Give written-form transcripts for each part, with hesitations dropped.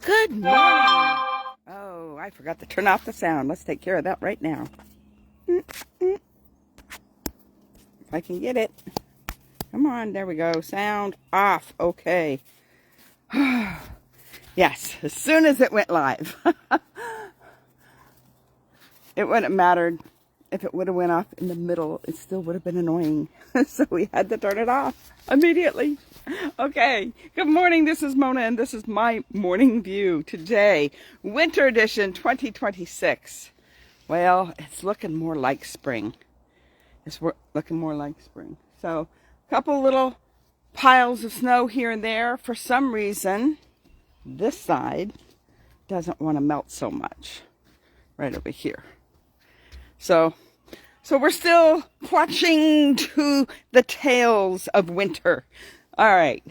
Good morning. Oh, I forgot to turn off the sound. Let's take care of that right now. If I can get it. Come on, there we go. Sound off. Okay. Yes, as soon as it went live. It wouldn't have mattered if it would have went off in the middle. It still would have been annoying. So we had to turn it off immediately. Okay, good morning. This is Mona, and this is my morning view today. Winter edition 2026. Well, it's looking more like spring. It's looking more like spring. So, a couple little piles of snow here and there. For some reason, this side doesn't want to melt so much. Right over here. So we're still clutching to the tails of winter. All right.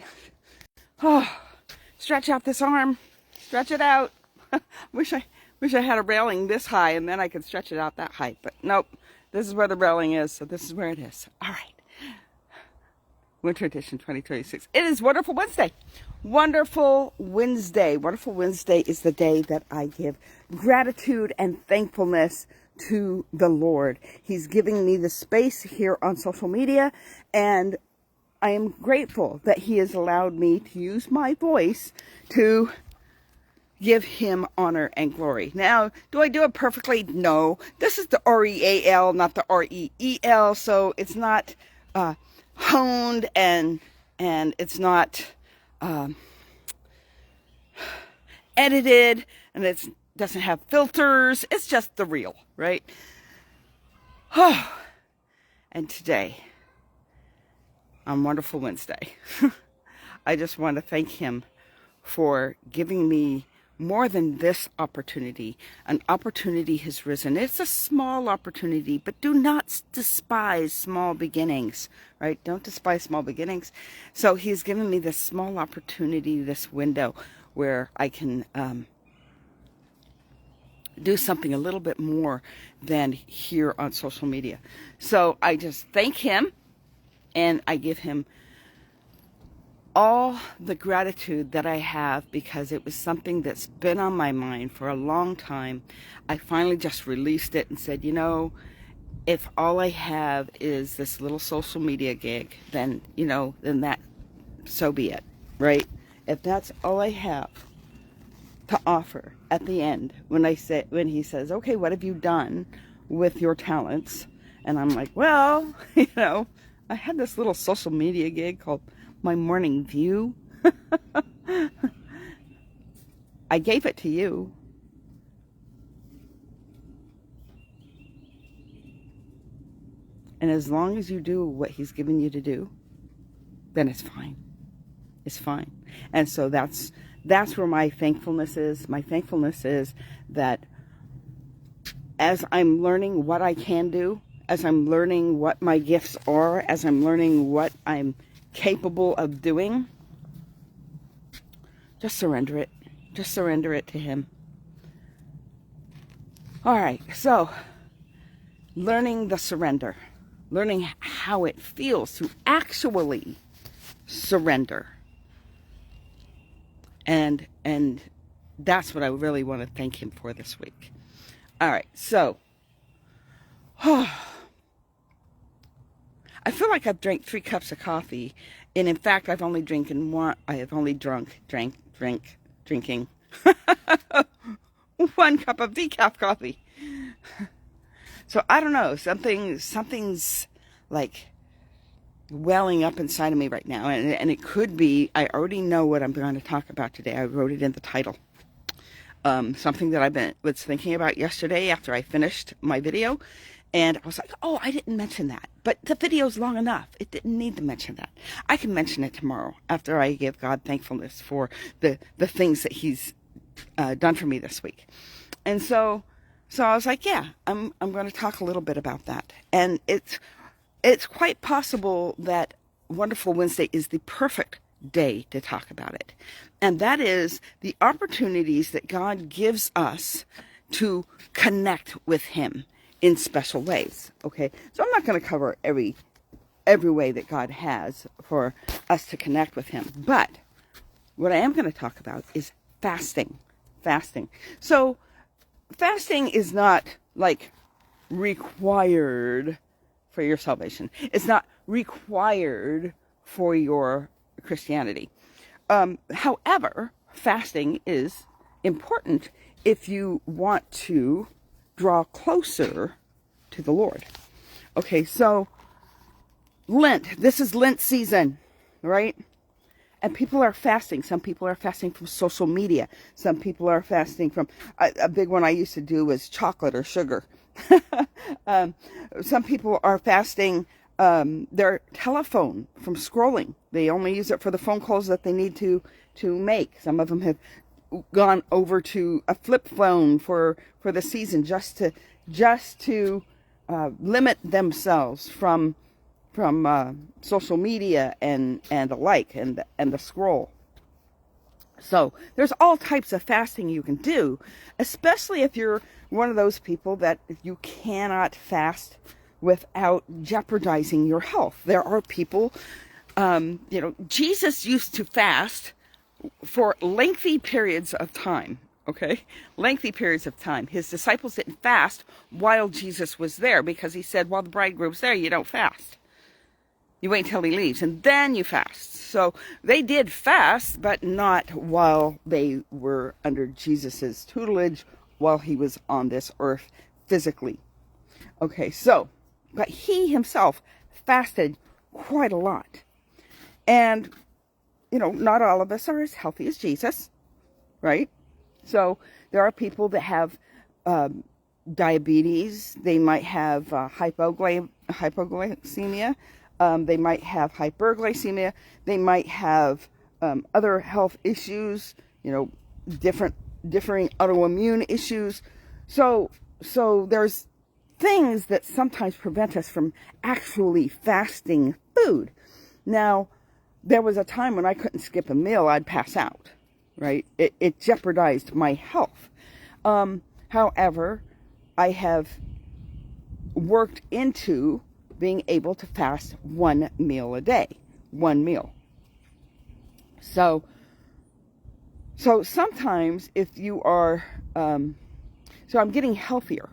Oh, stretch out this arm. Stretch it out. Wish I had a railing this high and then I could stretch it out that high. But nope. This is where the railing is, so this is where it is. All right. Winter edition 2026. It is Wonderful Wednesday. Wonderful Wednesday. Wonderful Wednesday is the day that I give gratitude and thankfulness to the Lord. He's giving me the space here on social media, and I am grateful that He has allowed me to use my voice to give Him honor and glory. Now, do I do it perfectly? No. This is the R-E-A-L, not the R-E-E-L, so it's not honed and it's not edited, and it doesn't have filters. It's just the real, right? Oh, and today, on Wonderful Wednesday, I just want to thank Him for giving me more than this opportunity. An opportunity has risen. It's a small opportunity, but do not despise small beginnings, right? Don't despise small beginnings. So He's given me this small opportunity, this window where I can do something a little bit more than here on social media. So I just thank Him, and I give Him all the gratitude that I have, because it was something that's been on my mind for a long time. I finally just released it and said, you know, if all I have is this little social media gig, then, you know, then that, so be it, right? If that's all I have to offer at the end, when He says, okay, what have you done with your talents? And I'm like, well, you know, I had this little social media gig called My Morning View. I gave it to you. And as long as you do what He's given you to do, then it's fine. It's fine. And so that's where my thankfulness is. My thankfulness is that as I'm learning what I can do, as I'm learning what my gifts are, as I'm learning what I'm capable of doing, just surrender it. Just surrender it to Him. All right, so learning the surrender, learning how it feels to actually surrender. And that's what I really want to thank Him for this week. All right, so I feel like I've drank 3 cups of coffee, and in fact, I've only drinking one. I have only drinking 1 cup of decaf coffee. So I don't know, something's like welling up inside of me right now, and it could be, I already know what I'm going to talk about today. I wrote it in the title. Something that I was thinking about yesterday after I finished my video. And I was like, oh, I didn't mention that. But the video's long enough. It didn't need to mention that. I can mention it tomorrow after I give God thankfulness for the things that He's done for me this week. And so I was like, yeah, I'm going to talk a little bit about that. And it's quite possible that Wonderful Wednesday is the perfect day to talk about it. And that is the opportunities that God gives us to connect with Him in special ways. Okay, so I'm not going to cover every way that God has for us to connect with Him, but what I am going to talk about is fasting. Fasting. So fasting is not like required for your salvation. It's not required for your Christianity. However, fasting is important if you want to draw closer to the Lord. Okay, so Lent. This is Lent season, right? And people are fasting. Some people are fasting from social media. Some people are fasting from, a big one I used to do was chocolate or sugar. Some people are fasting their telephone from scrolling. They only use it for the phone calls that they need to make. Some of them have gone over to a flip phone for the season just to limit themselves from social media and the like and the scroll. So there's all types of fasting you can do, especially if you're one of those people that you cannot fast without jeopardizing your health. There are people, Jesus used to fast for lengthy periods of time. Okay, lengthy periods of time. His disciples didn't fast while Jesus was there because he said, while the bridegroom's there, you don't fast. You wait until he leaves, and then you fast. So they did fast, but not while they were under Jesus's tutelage, while he was on this earth physically. Okay, so, but he himself fasted quite a lot. And, not all of us are as healthy as Jesus, right? So there are people that have diabetes. They might have hypoglycemia. They might have hyperglycemia. They might have other health issues, different autoimmune issues. So there's things that sometimes prevent us from actually fasting food. Now, there was a time when I couldn't skip a meal. I'd pass out, right? It jeopardized my health. However, I have worked into being able to fast one meal a day. One meal. So sometimes if you are, so I'm getting healthier.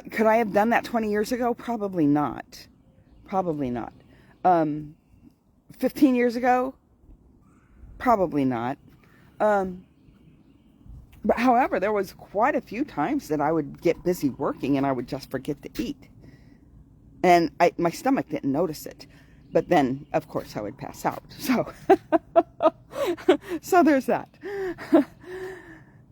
Could I have done that 20 years ago? Probably not. Probably not. 15 years ago? Probably not. But however, there was quite a few times that I would get busy working and I would just forget to eat. And my stomach didn't notice it. But then, of course, I would pass out. So, so there's that.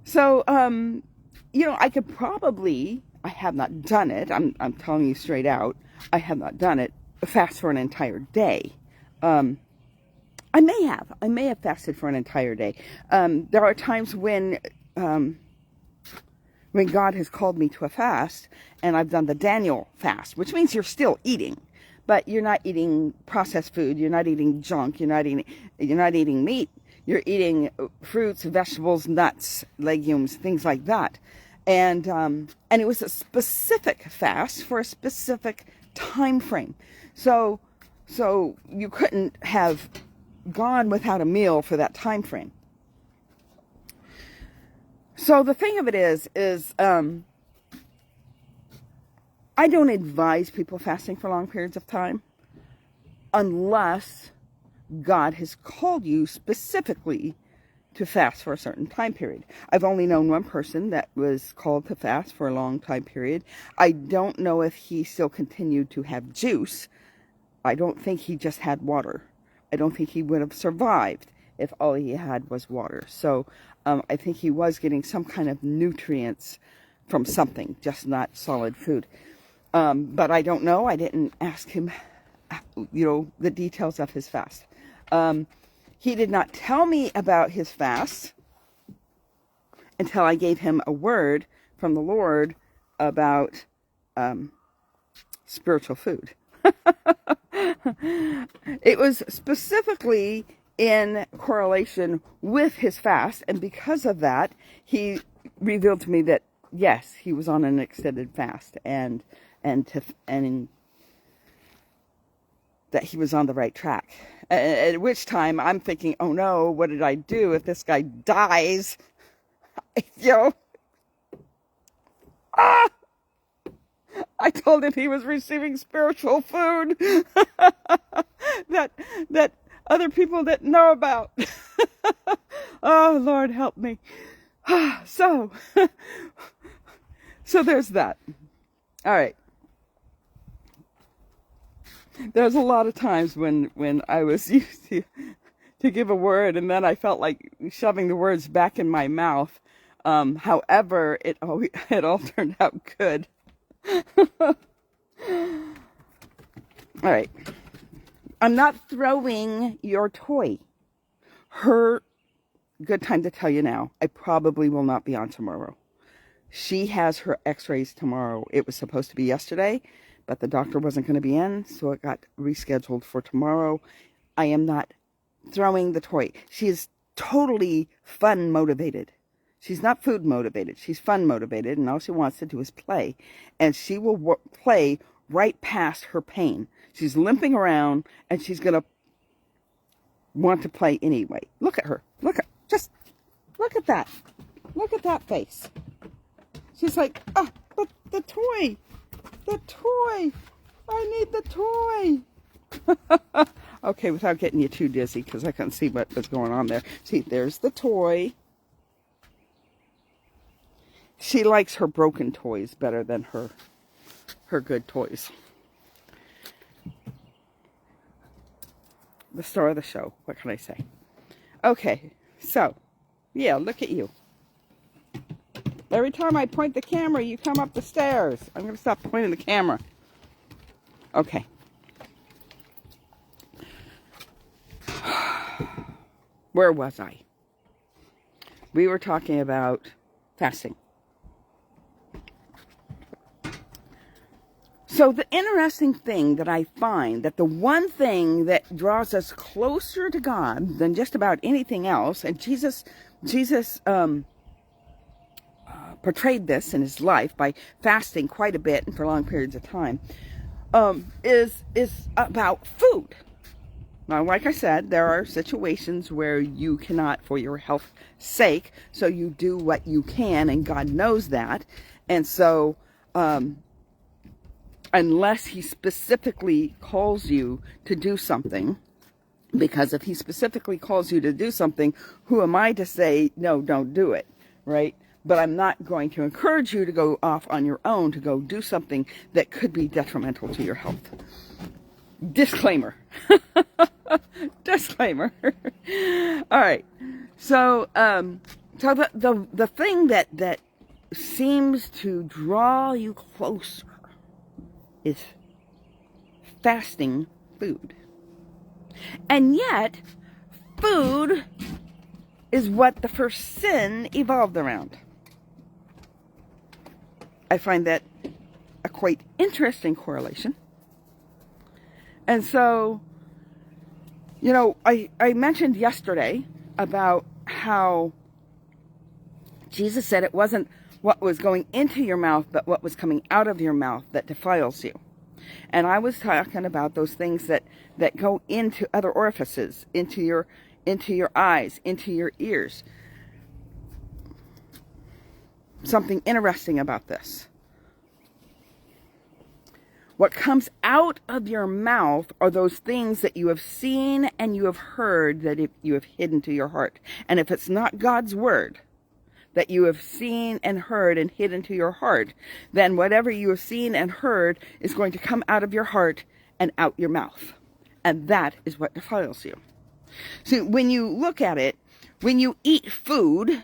So, I could probably, I have not done it. I'm telling you straight out, I have not done it, fast for an entire day. I may have fasted for an entire day. There are times when God has called me to a fast, and I've done the Daniel fast, which means you're still eating, but you're not eating processed food. You're not eating junk. You're not eating meat. You're eating fruits, vegetables, nuts, legumes, things like that. And it was a specific fast for a specific time frame. So you couldn't have gone without a meal for that time frame. So the thing of it is I don't advise people fasting for long periods of time unless God has called you specifically to fast for a certain time period. I've only known one person that was called to fast for a long time period. I don't know if he still continued to have juice. I don't think he just had water. I don't think he would have survived if all he had was water. So I think he was getting some kind of nutrients from something, just not solid food. But I don't know. I didn't ask him, the details of his fast. He did not tell me about his fast until I gave him a word from the Lord about spiritual food. It was specifically in correlation with his fast, and because of that, he revealed to me that yes, he was on an extended fast, and that he was on the right track. At which time I'm thinking, oh no, what did I do if this guy dies? You know, I told him he was receiving spiritual food that other people didn't know about. Oh, Lord, help me. So there's that. All right. There's a lot of times when I was used to give a word and then I felt like shoving the words back in my mouth. However, it all turned out good. All right. I'm not throwing your toy. Good time to tell you now, I probably will not be on tomorrow. She has her x-rays tomorrow. It was supposed to be yesterday, but the doctor wasn't going to be in, so it got rescheduled for tomorrow. I am not throwing the toy. She is totally fun motivated. She's not food motivated. She's fun motivated, and all she wants to do is play. And she will play right past her pain. She's limping around, and she's going to want to play anyway. Look at her. Just look at that. Look at that face. She's like, oh, but the toy. I need the toy. Okay, without getting you too dizzy, because I couldn't see what was going on there. See, there's the toy. She likes her broken toys better than her good toys. The star of the show. What can I say? Okay, so, yeah, look at you. Every time I point the camera, you come up the stairs. I'm going to stop pointing the camera. Okay. Where was I? We were talking about fasting. So the interesting thing that I find, that the one thing that draws us closer to God than just about anything else, and Jesus portrayed this in his life by fasting quite a bit and for long periods of time, is about food. Now, like I said, there are situations where you cannot for your health's sake, so you do what you can, and God knows that. And so, unless he specifically calls you to do something, because if he specifically calls you to do something, who am I to say, no, don't do it, right? But I'm not going to encourage you to go off on your own to go do something that could be detrimental to your health. Disclaimer. Disclaimer. All right. So, the thing that seems to draw you closer is fasting food. And yet, food is what the first sin evolved around. I find that a quite interesting correlation. And so, you know, I mentioned yesterday about how Jesus said it wasn't what was going into your mouth, but what was coming out of your mouth that defiles you. And I was talking about those things that go into other orifices, into your eyes, into your ears. Something interesting about this. What comes out of your mouth are those things that you have seen and you have heard that you have hidden to your heart. And if it's not God's word that you have seen and heard and hidden to your heart, then whatever you have seen and heard is going to come out of your heart and out your mouth. And that is what defiles you. So when you look at it, when you eat food,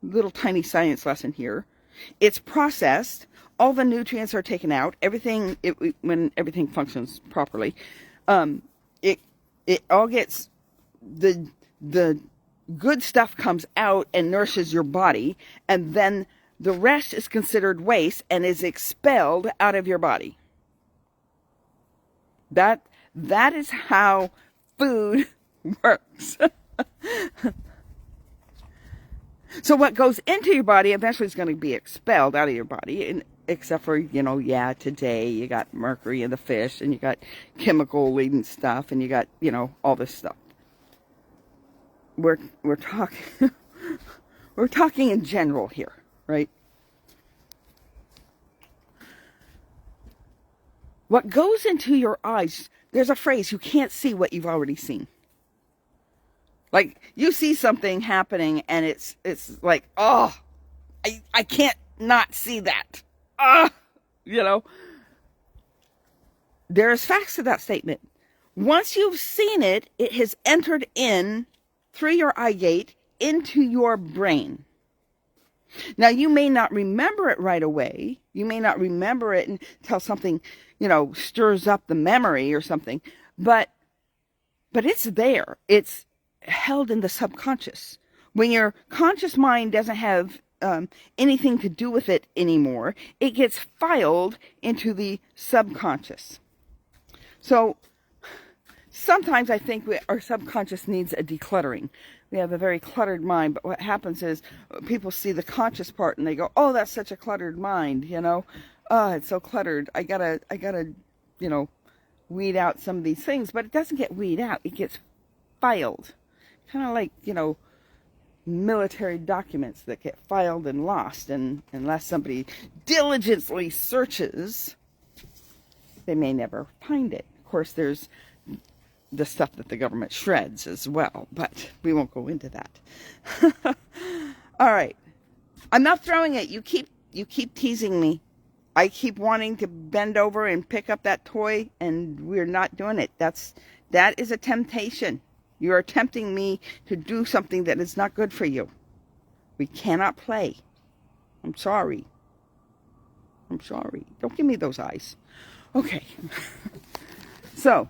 little tiny science lesson here, it's processed, all the nutrients are taken out, when everything functions properly, it all gets, the good stuff comes out and nourishes your body, and then the rest is considered waste and is expelled out of your body. That is how food works. So what goes into your body eventually is going to be expelled out of your body, except for, yeah, today you got mercury in the fish, and you got chemical-laden stuff, and you got, all this stuff. We're talking we're talking in general here, right? What goes into your eyes, there's a phrase, you can't see what you've already seen. Like, you see something happening and it's like, oh, I can't not see that. There's facts to that statement. Once you've seen it, it has entered in through your eye gate into your brain. Now, you may not remember it right away. You may not remember it until something, stirs up the memory or something. But it's there. It's held in the subconscious. When your conscious mind doesn't have anything to do with it anymore, it gets filed into the subconscious. So sometimes I think our subconscious needs a decluttering. We have a very cluttered mind, but what happens is people see the conscious part and they go, oh, that's such a cluttered mind, Oh, it's so cluttered. I gotta, weed out some of these things. But it doesn't get weed out. It gets filed. Kind of like, military documents that get filed and lost. And unless somebody diligently searches, they may never find it. Of course, there's the stuff that the government shreds as well, but we won't go into that. All right. I'm not throwing it. You keep teasing me. I keep wanting to bend over and pick up that toy, and we're not doing it. That is a temptation. You are tempting me to do something that is not good for you. We cannot play. I'm sorry. Don't give me those eyes. Okay. So,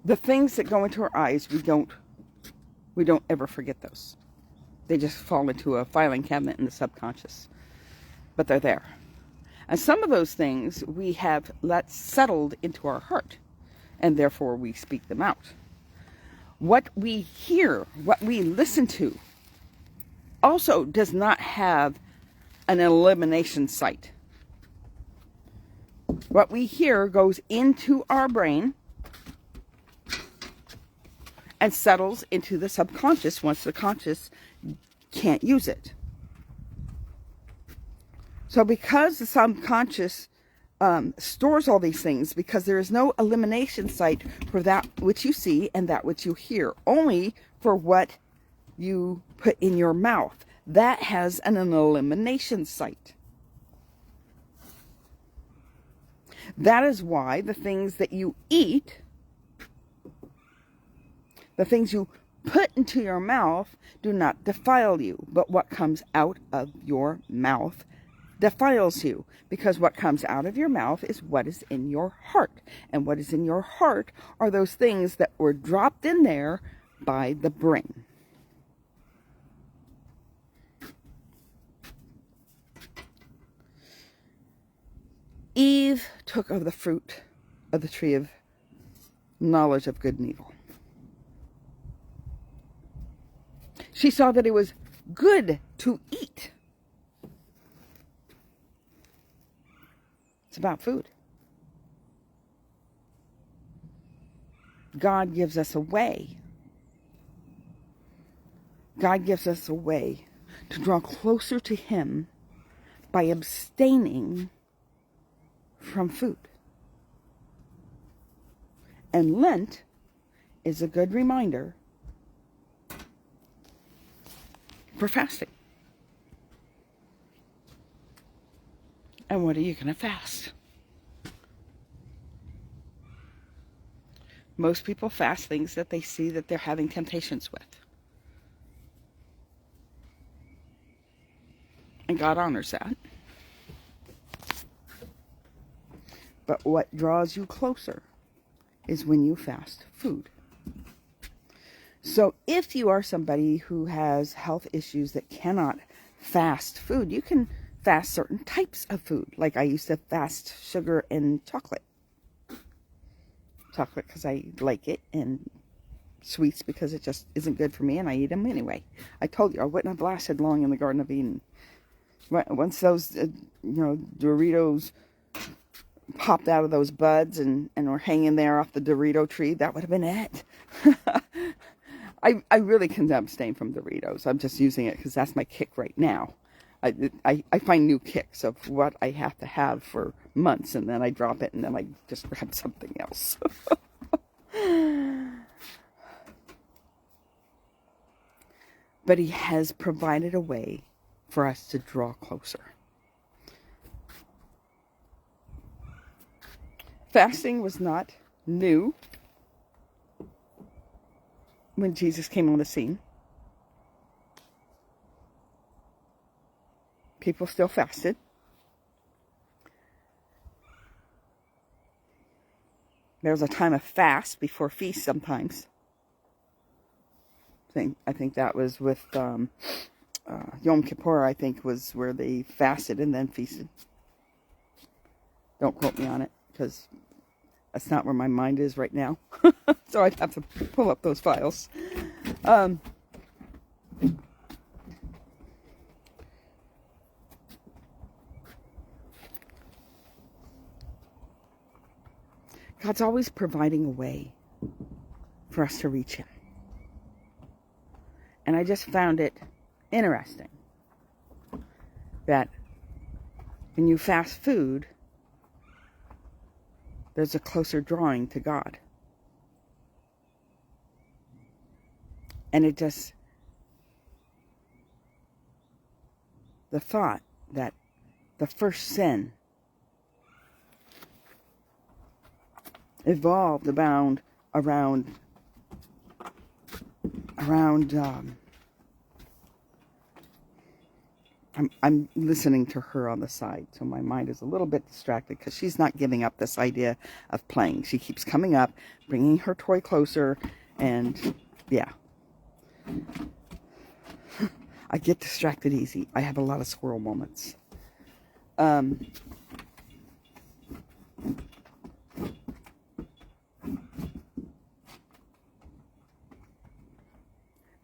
the things that go into our eyes, we don't ever forget those. They just fall into a filing cabinet in the subconscious. But they're there. And some of those things we have let settled into our heart, and therefore we speak them out. What we hear, what we listen to, also does not have an elimination site. What we hear goes into our brain and settles into the subconscious once the conscious can't use it. So because the subconscious stores all these things, because there is no elimination site for that which you see and that which you hear, only for what you put in your mouth. That has an elimination site. That is why the things that you eat, the things you put into your mouth, do not defile you, but what comes out of your mouth defiles you, because what comes out of your mouth is what is in your heart, and what is in your heart are those things that were dropped in there by the brain. Eve took of the fruit of the tree of knowledge of good and evil. She saw that it was good to eat. It's about food. God gives us a way. God gives us a way to draw closer to Him by abstaining from food. And Lent is a good reminder for fasting. And what are you going to fast? Most people fast things that they see that they're having temptations with. And God honors that. But what draws you closer is when you fast food. So if you are somebody who has health issues that cannot fast food, you can fast certain types of food. Like I used to fast sugar and chocolate. Chocolate because I like it, and sweets because it just isn't good for me, and I eat them anyway. I told you I wouldn't have lasted long in the Garden of Eden. Once those, Doritos popped out of those buds and were hanging there off the Dorito tree, that would have been it. I really can abstain from Doritos. I'm just using it because that's my kick right now. I find new kicks of what I have to have for months, and then I drop it, and then I just grab something else. But he has provided a way for us to draw closer. Fasting was not new when Jesus came on the scene. People still fasted. There was a time of fast before feast sometimes. I think that was with Yom Kippur, I think, was where they fasted and then feasted. Don't quote me on it, because that's not where my mind is right now. So I'd have to pull up those files. God's always providing a way for us to reach Him. And I just found it interesting that when you fast food, there's a closer drawing to God. And it just, the thought that the first sin evolved around I'm listening to her on the side, so my mind is a little bit distracted because she's not giving up this idea of playing. She keeps coming up, bringing her toy closer, and yeah. I get distracted easy. I have a lot of squirrel moments.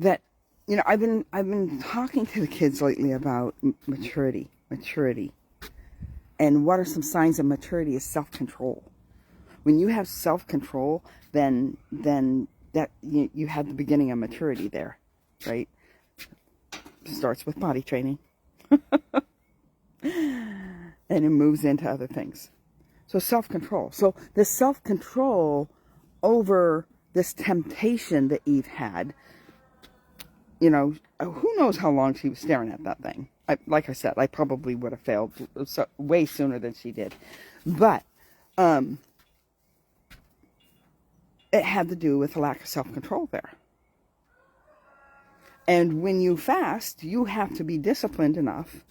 That, I've been talking to the kids lately about maturity, and what are some signs of maturity is self-control. When you have self-control, then that you have the beginning of maturity there, right? Starts with body training, and it moves into other things. So self-control. So the self-control over this temptation that Eve had. Who knows how long she was staring at that thing. Like I said, I probably would have failed way sooner than she did. But it had to do with a lack of self-control there. And when you fast, you have to be disciplined enough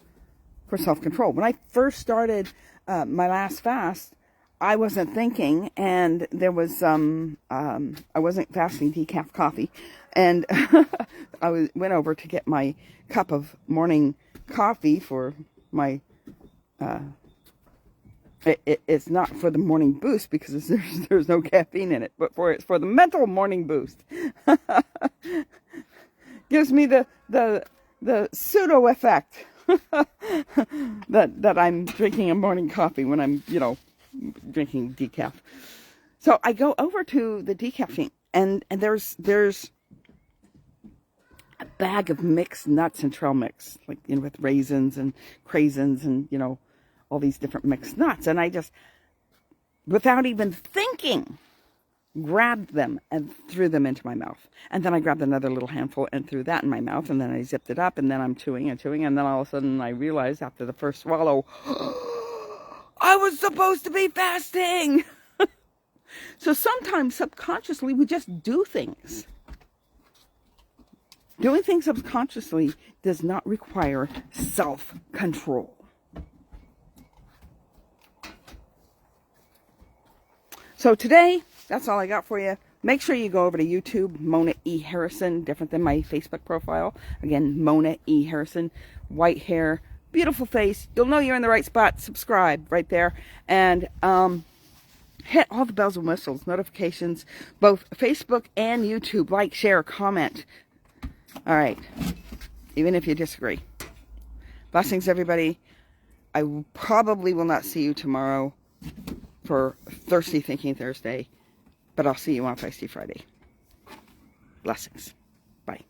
for self-control. When I first started my last fast, I wasn't thinking, and there was I wasn't fasting decaf coffee, and I went over to get my cup of morning coffee for my. It's not for the morning boost because there's no caffeine in it, but it's for the mental morning boost. Gives me the pseudo effect that I'm drinking a morning coffee when I'm drinking decaf. So I go over to the decaf and there's a bag of mixed nuts and trail mix, like with raisins and craisins and all these different mixed nuts, and I just, without even thinking, grabbed them and threw them into my mouth. And then I grabbed another little handful and threw that in my mouth, and then I zipped it up, and then I'm chewing and chewing, and then all of a sudden I realized after the first swallow, I was supposed to be fasting. So sometimes subconsciously we just do things. Doing things subconsciously does not require self-control. So today, that's all I got for you. Make sure you go over to YouTube, Mona E. Harrison, different than my Facebook profile. Again, Mona E. Harrison, white hair, beautiful face. You'll know you're in the right spot. Subscribe right there. And hit all the bells and whistles, notifications, both Facebook and YouTube. Like, share, comment. All right. Even if you disagree. Blessings, everybody. I probably will not see you tomorrow for Thirsty Thinking Thursday, but I'll see you on Feisty Friday. Blessings. Bye.